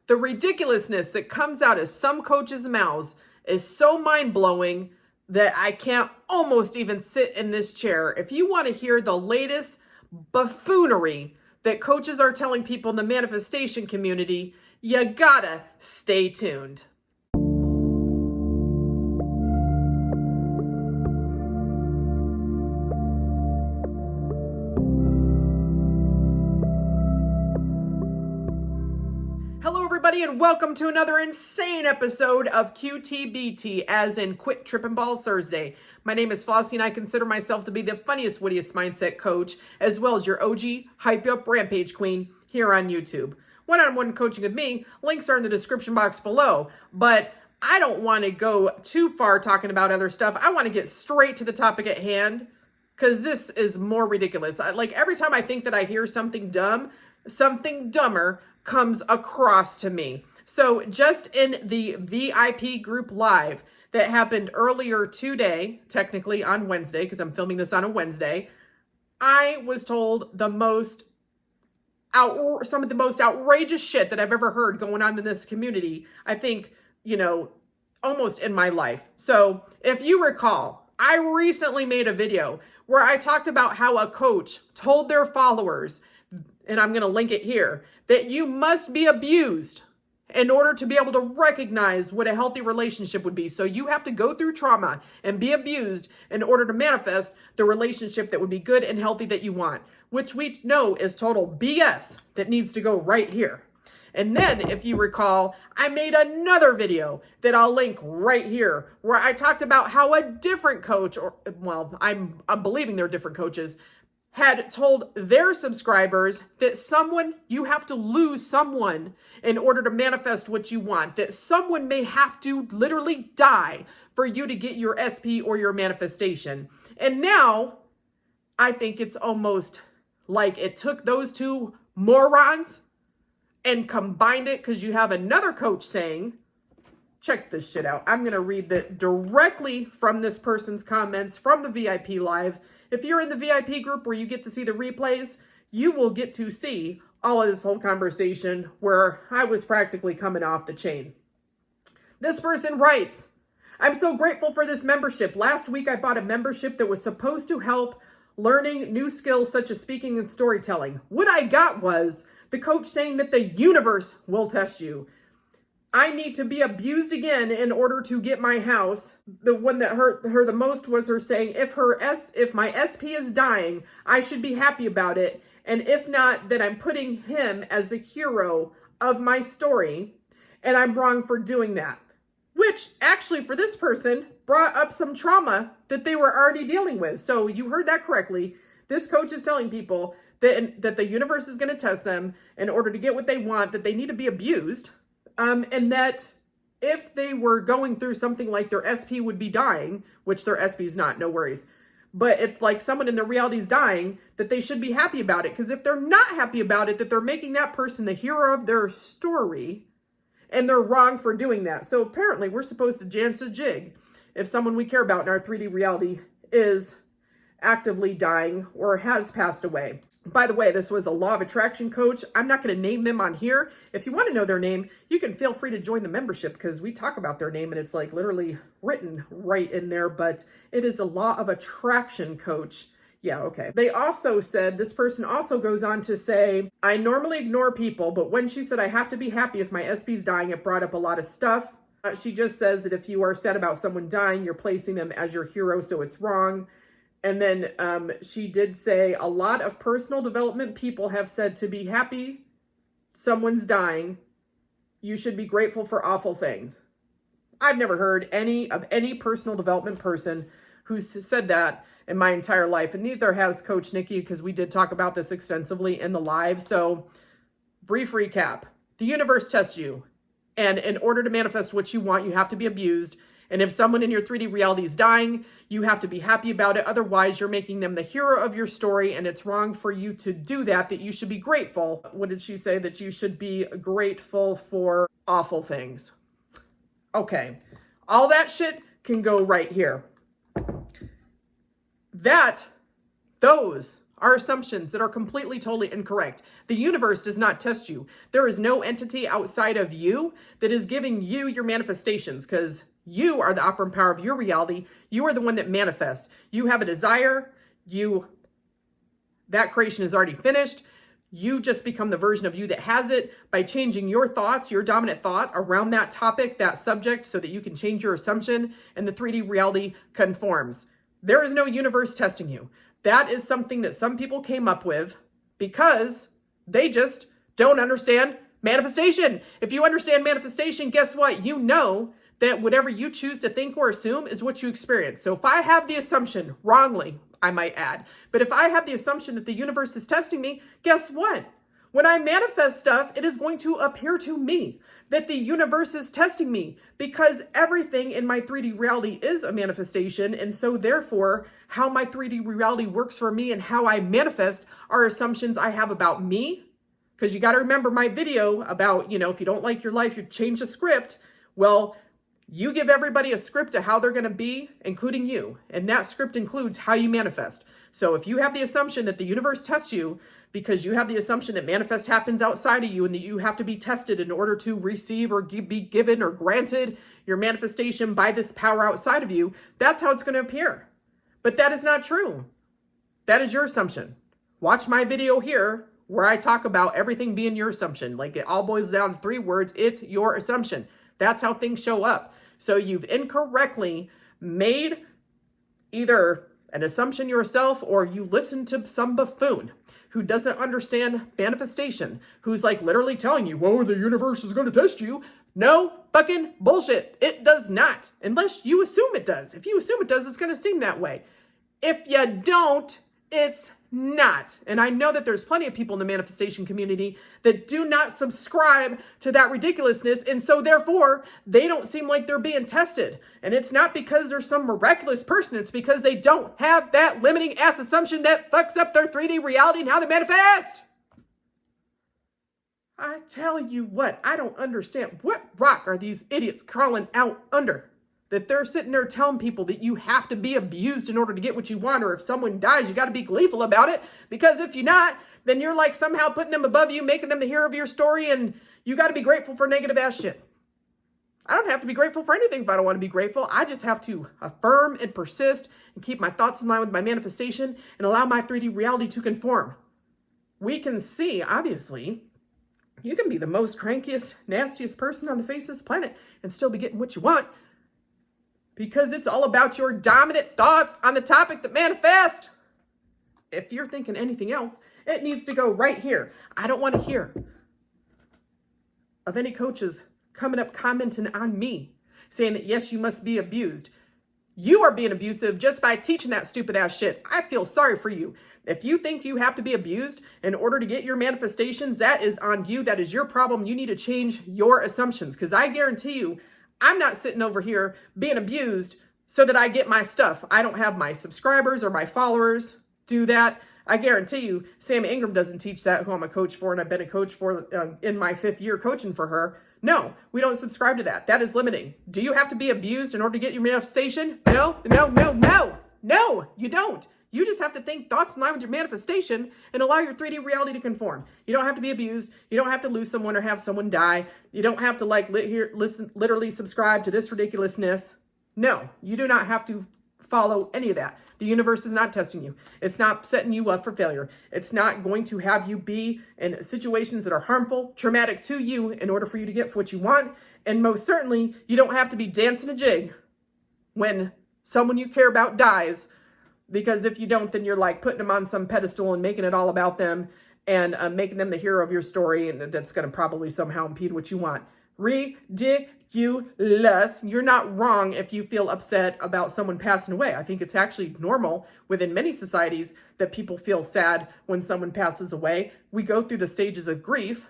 The ridiculousness that comes out of some coaches' mouths is so mind-blowing that I can't almost even sit in this chair. If you want to hear the latest buffoonery that coaches are telling people in the manifestation community, you gotta stay tuned. Hello everybody and welcome to another insane episode of QTBT, as in Quit Trippin' Balls Thursday. My name is Flossie and I consider myself to be the funniest, wittiest mindset coach, as well as your OG hype you up rampage queen here on YouTube. One-on-one coaching with me, links are in the description box below, but I don't want to go too far talking about other stuff. I want to get straight to the topic at hand, because this is more ridiculous. Like every time I think that I hear something dumb, something dumber comes across to me. So just in the VIP group live that happened earlier today, technically on Wednesday, because I'm filming this on a Wednesday, I was told some of the most outrageous shit that I've ever heard going on in this community, I think, almost in my life. So if you recall, I recently made a video where I talked about how a coach told their followers, and I'm going to link it here, that you must be abused in order to be able to recognize what a healthy relationship would be. So you have to go through trauma and be abused in order to manifest the relationship that would be good and healthy that you want, which we know is total BS that needs to go right here. And then, if you recall, I made another video that I'll link right here where I talked about how a different coach, I'm believing they're different coaches, had told their subscribers that you have to lose someone in order to manifest what you want, that someone may have to literally die for you to get your SP or your manifestation. And now I think it's almost like it took those two morons and combined it, because you have another coach saying, check this shit out. I'm going to read that directly from this person's comments from the VIP live. If you're in the VIP group where you get to see the replays, you will get to see all of this whole conversation where I was practically coming off the chain. This person writes, I'm so grateful for this membership. Last week I bought a membership that was supposed to help learning new skills such as speaking and storytelling. What I got was the coach saying that the universe will test you. I need to be abused again in order to get my house. The one that hurt her the most was her saying, if my SP is dying, I should be happy about it. And if not, then I'm putting him as the hero of my story. And I'm wrong for doing that. Which actually for this person brought up some trauma that they were already dealing with. So you heard that correctly. This coach is telling people that the universe is going to test them in order to get what they want, that they need to be abused. And that if they were going through something like their SP would be dying, which their SP is not, no worries. But if like someone in their reality is dying, that they should be happy about it. Because if they're not happy about it, that they're making that person the hero of their story, and they're wrong for doing that. So apparently we're supposed to dance a jig if someone we care about in our 3D reality is actively dying or has passed away. By the way, this was a law of attraction coach. I'm not going to name them on here. If you want to know their name, you can feel free to join the membership, because we talk about their name and it's like literally written right in there, but it is a law of attraction coach. Yeah, okay. They also said, this person also goes on to say, I normally ignore people, but when she said I have to be happy if my SP's dying, it brought up a lot of stuff. She just says that if you are sad about someone dying, you're placing them as your hero, so it's wrong. And then she did say a lot of personal development people have said to be happy someone's dying, you should be grateful for awful things. I've never heard any personal development person who's said that in my entire life. And neither has Coach Nikki, because we did talk about this extensively in the live. So brief recap. The universe tests you. And in order to manifest what you want, you have to be abused. And if someone in your 3D reality is dying, you have to be happy about it. Otherwise, you're making them the hero of your story, and it's wrong for you to do that, that you should be grateful. What did she say? That you should be grateful for awful things. Okay, all that shit can go right here. Those are assumptions that are completely, totally incorrect. The universe does not test you. There is no entity outside of you that is giving you your manifestations, because you are the operant power of your reality. You are the one that manifests. You have a desire. That creation is already finished. You just become the version of you that has it by changing your thoughts, your dominant thought around that topic, that subject, so that you can change your assumption and the 3D reality conforms. There is no universe testing you. That is something that some people came up with because they just don't understand manifestation. If you understand manifestation, guess what? You know that whatever you choose to think or assume is what you experience. So if I have the assumption, wrongly, I might add, but if I have the assumption that the universe is testing me, guess what? When I manifest stuff, it is going to appear to me that the universe is testing me, because everything in my 3D reality is a manifestation. And so therefore, how my 3D reality works for me and how I manifest are assumptions I have about me. Because you got to remember my video about, if you don't like your life, you change the script. Well, you give everybody a script of how they're going to be, including you. And that script includes how you manifest. So if you have the assumption that the universe tests you because you have the assumption that manifest happens outside of you and that you have to be tested in order to receive or be given or granted your manifestation by this power outside of you, that's how it's going to appear. But that is not true. That is your assumption. Watch my video here where I talk about everything being your assumption. Like, it all boils down to 3 words. It's your assumption. That's how things show up. So you've incorrectly made either an assumption yourself, or you listen to some buffoon who doesn't understand manifestation, who's like literally telling you, whoa, the universe is going to test you. No fucking bullshit. It does not, unless you assume it does. If you assume it does, it's going to seem that way. If you don't, it's not. And I know that there's plenty of people in the manifestation community that do not subscribe to that ridiculousness, and so therefore they don't seem like they're being tested. And it's not because they're some miraculous person, it's because they don't have that limiting ass assumption that fucks up their 3D reality and how they manifest. I tell you what, I don't understand. What rock are these idiots crawling out under? That they're sitting there telling people that you have to be abused in order to get what you want, or if someone dies, you got to be gleeful about it, because if you're not, then you're like somehow putting them above you, making them the hero of your story, and you got to be grateful for negative ass shit. I don't have to be grateful for anything if I don't want to be grateful. I just have to affirm and persist and keep my thoughts in line with my manifestation and allow my 3D reality to conform. We can see, obviously, you can be the most crankiest, nastiest person on the face of this planet and still be getting what you want, because it's all about your dominant thoughts on the topic that manifest. If you're thinking anything else, it needs to go right here. I don't want to hear of any coaches coming up commenting on me saying that, yes, you must be abused. You are being abusive just by teaching that stupid ass shit. I feel sorry for you. If you think you have to be abused in order to get your manifestations, that is on you. That is your problem. You need to change your assumptions, because I guarantee you, I'm not sitting over here being abused so that I get my stuff. I don't have my subscribers or my followers do that. I guarantee you, Sam Ingram doesn't teach that, who I'm a coach for, and I've been a coach for in my 5th year coaching for her. No, we don't subscribe to that. That is limiting. Do you have to be abused in order to get your manifestation? No, you don't. You just have to think thoughts in line with your manifestation and allow your 3D reality to conform. You don't have to be abused. You don't have to lose someone or have someone die. You don't have to literally subscribe to this ridiculousness. No, you do not have to follow any of that. The universe is not testing you. It's not setting you up for failure. It's not going to have you be in situations that are harmful, traumatic to you in order for you to get what you want. And most certainly, you don't have to be dancing a jig when someone you care about dies, because if you don't, then you're like putting them on some pedestal and making it all about them and making them the hero of your story, and that's going to probably somehow impede what you want. Ridiculous. You're not wrong if you feel upset about someone passing away. I think it's actually normal within many societies that people feel sad when someone passes away. We go through the stages of grief.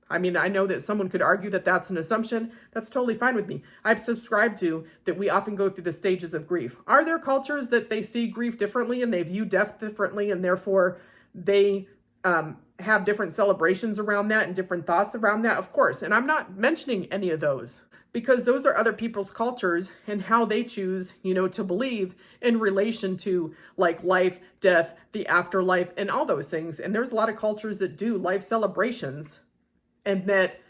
I mean, I know that someone could argue that that's an assumption. That's totally fine with me. I've subscribed to that we often go through the stages of grief. Are there cultures that they see grief differently and they view death differently, and therefore they have different celebrations around that and different thoughts around that? Of course. And I'm not mentioning any of those. because those are other people's cultures and how they choose, to believe in relation to like life, death, the afterlife, and all those things. And there's a lot of cultures that do life celebrations and that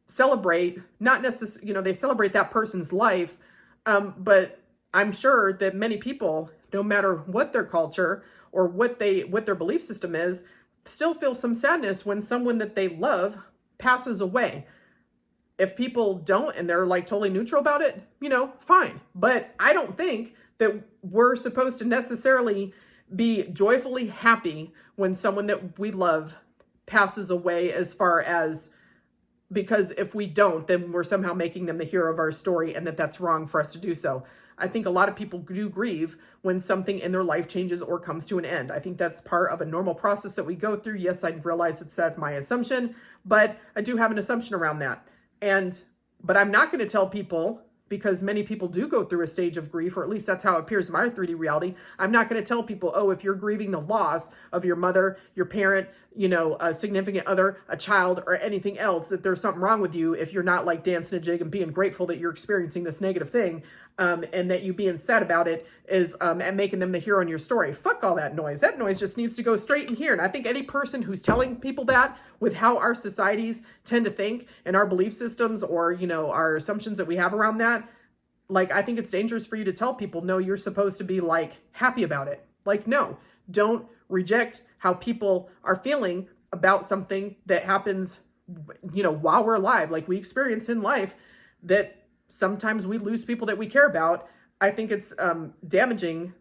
celebrate, not necessarily, they celebrate that person's life. But I'm sure that many people, no matter what their culture or what their belief system is, still feel some sadness when someone that they love passes away. If people don't and they're like totally neutral about it, fine. But I don't think that we're supposed to necessarily be joyfully happy when someone that we love passes away, as far as, because if we don't, then we're somehow making them the hero of our story, and that's wrong for us to do so. I think a lot of people do grieve when something in their life changes or comes to an end. I think that's part of a normal process that we go through. Yes, I realize that's my assumption, but I do have an assumption around that. But I'm not going to tell people, because many people do go through a stage of grief, or at least that's how it appears in my 3D reality. I'm not going to tell people, oh, if you're grieving the loss of your mother, your parent, a significant other, a child, or anything else, that there's something wrong with you if you're not like dancing a jig and being grateful that you're experiencing this negative thing, and that you being sad about it is and making them the hero in your story. Fuck all that noise. That noise just needs to go straight in here. And I think any person who's telling people that, with how our societies tend to think and our belief systems, or our assumptions that we have around that, like, I think it's dangerous for you to tell people, no, you're supposed to be like happy about it. Like, no, don't reject how people are feeling about something that happens, while we're alive, like we experience in life, that sometimes we lose people that we care about. I think it's damaging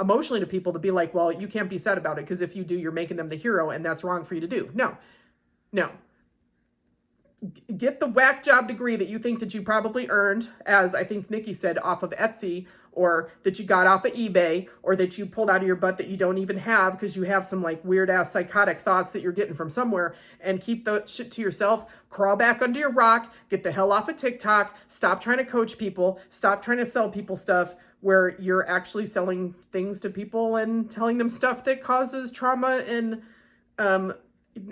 emotionally to people to be like, well, you can't be sad about it, because if you do, you're making them the hero, and that's wrong for you to do. No. Get the whack job degree that you think that you probably earned, as I think Nikki said, off of Etsy, or that you got off of eBay, or that you pulled out of your butt that you don't even have because you have some like weird ass psychotic thoughts that you're getting from somewhere, and keep the shit to yourself. Crawl back under your rock, get the hell off of TikTok, stop trying to coach people, stop trying to sell people stuff where you're actually selling things to people and telling them stuff that causes trauma and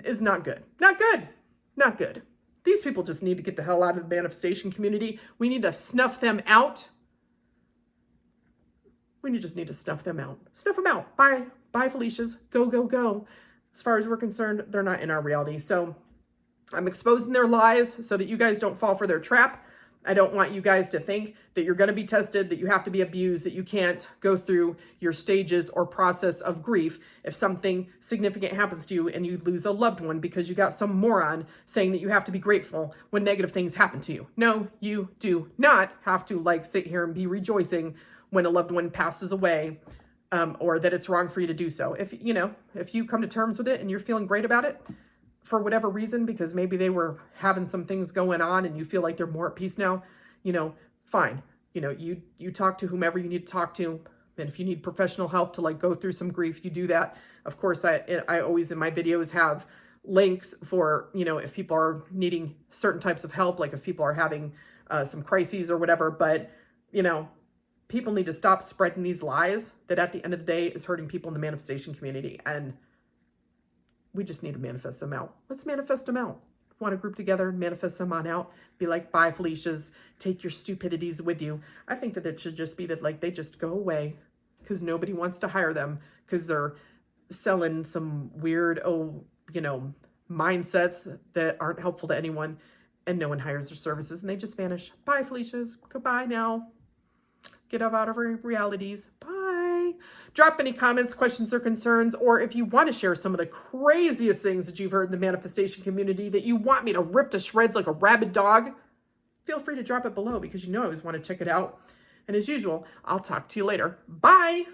is not good. Not good. These people just need to get the hell out of the manifestation community. We need to snuff them out. We just need to snuff them out. Snuff them out. Bye, Felicias. Go. As far as we're concerned, they're not in our reality. So I'm exposing their lies so that you guys don't fall for their trap. I don't want you guys to think that you're going to be tested, that you have to be abused, that you can't go through your stages or process of grief if something significant happens to you and you lose a loved one because you got some moron saying that you have to be grateful when negative things happen to you. No, you do not have to like sit here and be rejoicing when a loved one passes away, or that it's wrong for you to do so. If you come to terms with it and you're feeling great about it, for whatever reason, because maybe they were having some things going on and you feel like they're more at peace now, fine. You talk to whomever you need to talk to. And if you need professional help to like go through some grief, you do that. Of course, I always in my videos have links for, if people are needing certain types of help, like if people are having some crises or whatever. But, people need to stop spreading these lies that at the end of the day is hurting people in the manifestation community. And we just need to manifest them out. Let's manifest them out. Want to group together, manifest them on out. Be like, bye, Felicias. Take your stupidities with you. I think that it should just be that like they just go away because nobody wants to hire them because they're selling some weird, mindsets that aren't helpful to anyone, and no one hires their services and they just vanish. Bye, Felicias. Goodbye now. Get up out of our realities. Bye. Drop any comments, questions, or concerns, or if you want to share some of the craziest things that you've heard in the manifestation community that you want me to rip to shreds like a rabid dog, feel free to drop it below because I always want to check it out. And as usual, I'll talk to you later. Bye.